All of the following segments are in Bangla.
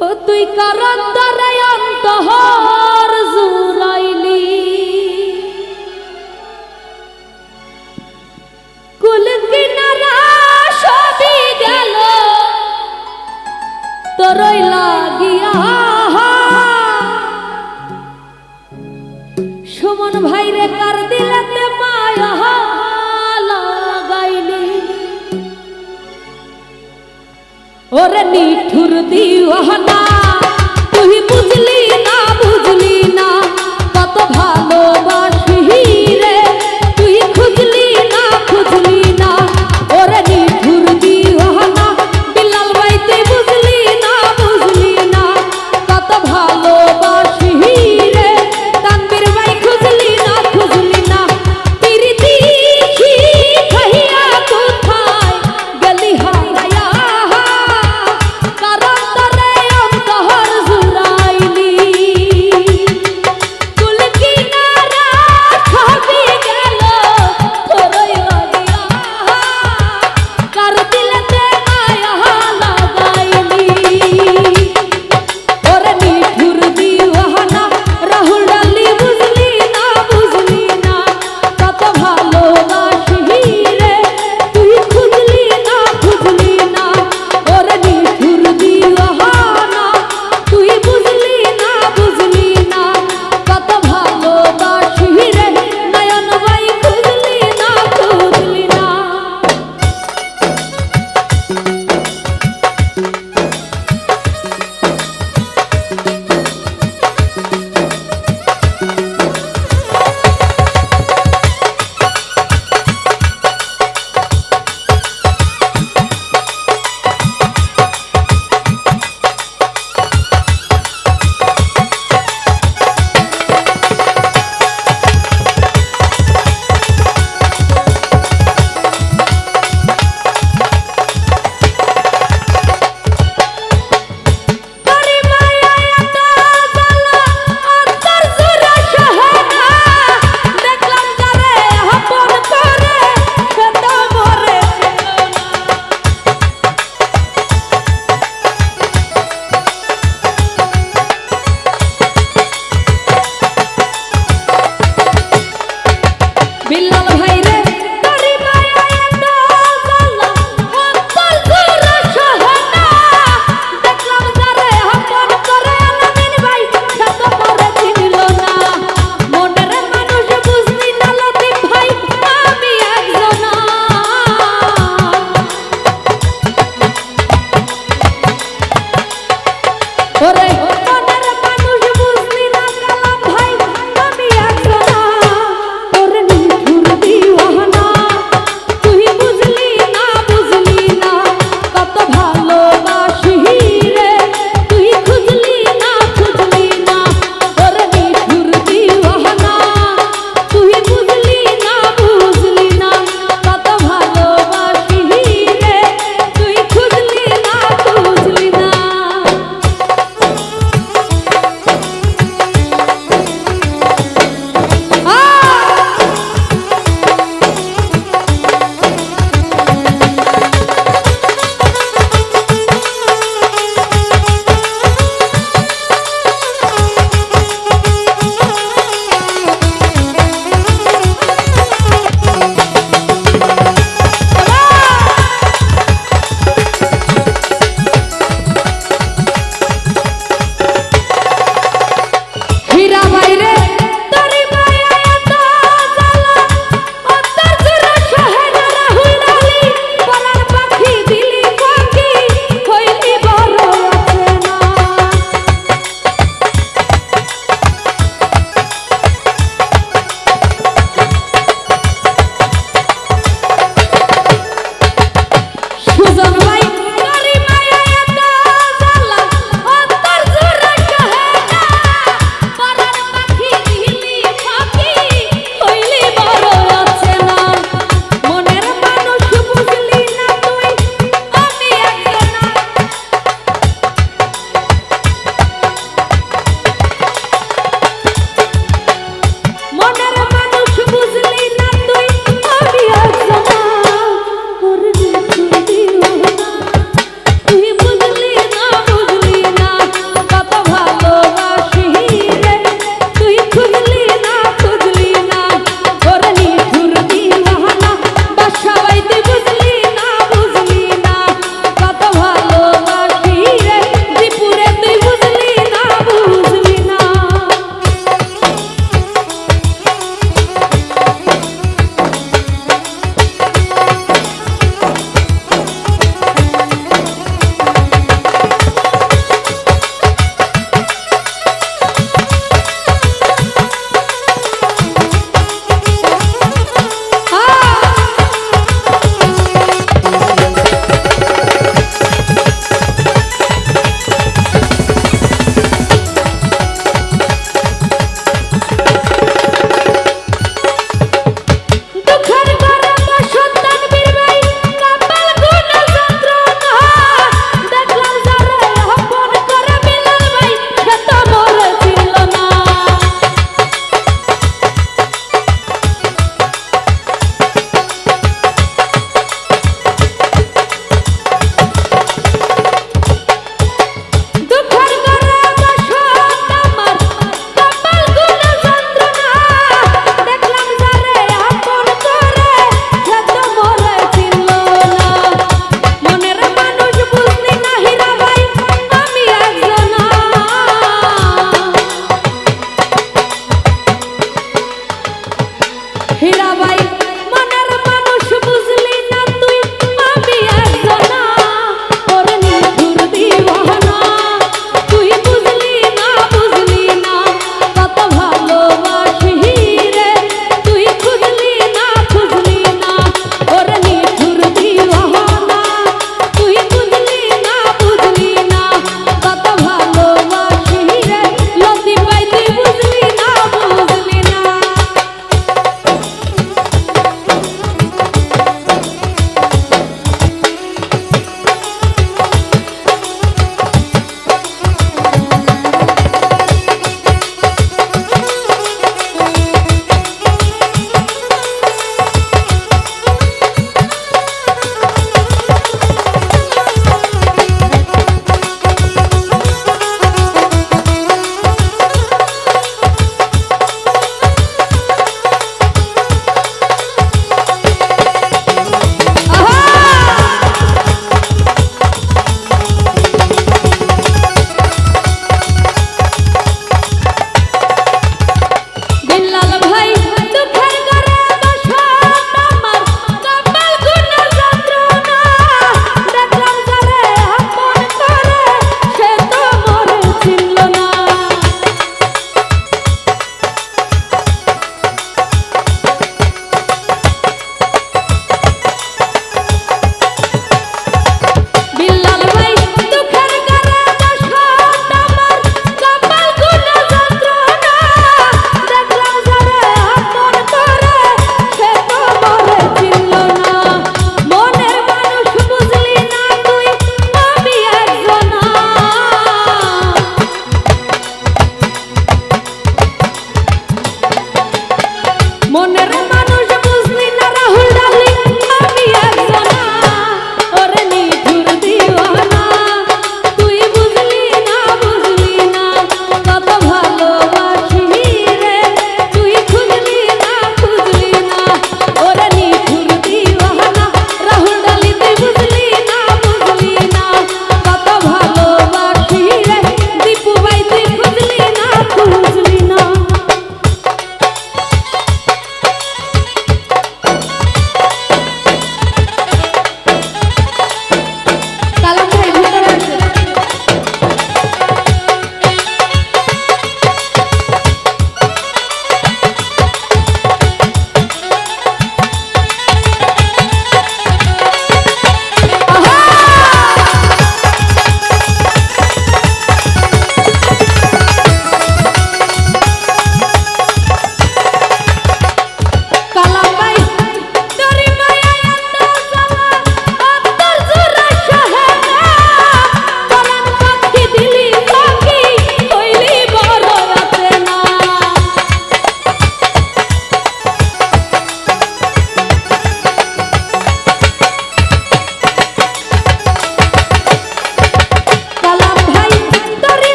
ও তুই কারান্তরে অন্তহর জুরাইলি কুল কিনারা সবই গেল তোরই লাগিয়া সুমন ভাইরে কার দিলাতে মায়া লাগাইলি ওরে নিঠুর দিওয়ানা তুই বুঝলি না কত ভালোবাসি রে তুই খুঁজলি না ওরে নিঠুর দিওয়ানা বিলাল ভাই তুই বুঝলি না কত ভালোবাসি রে তানবীর ভাই খুঁজলি না প্রীতি খাইয়া কোথায় গলি হারায়া কারান্তরে অন্তহর জুরাইলি কুল কিনারা সবই গেল তোরই লাগিয়া কার দিলেতে মায়া লাগাইলি ওরে নিঠুর দিওয়ানা রাহুল ডালি বুঝলি না কত ভালোবাসি রে তুই খুঁজলি না ওরে নিঠুর দিওয়ানা তুই বুঝলি না কত ভালোবাসি রে নয়ন ভাই খুঁজলি না তোরে মায়া এত জ্বালা অন্তর জুড়ে সহে না দেখলাম যারে আপন করে সে তো মরে বিলাল ভাই রে তোরে মায়া এত জ্বালা অন্তর জুড়ে সহে না দেখলাম যারে আপন করে আলামিন ভাই সে তো মরে চিনিল না মনের মানুষ বুঝলি না লতিফ ভাই আমি একজনা ওরে মনের মানুষ বুঝলি না কালাম ভাই আমি একজনা ওরে নিঠুর দিওয়ানা তুই বুঝলি না কত ভালোবাসি রে তুই খুঁজলি না ওরে নিঠুর দিওয়ানা তুই বুঝলি না কত ভালোবাসি রে তুই খুঁজলি না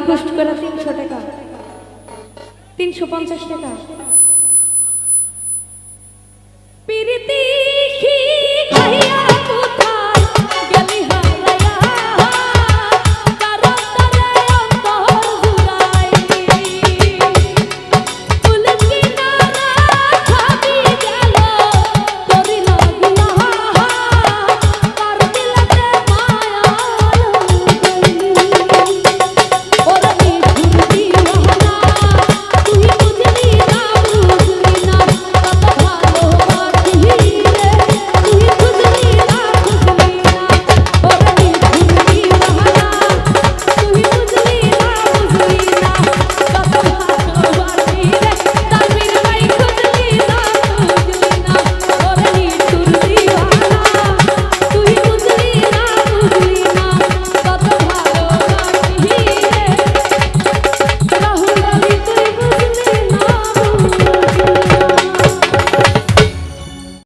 রিকোয়েস্ট করে 300 টাকা 350 টাকা প্রীতি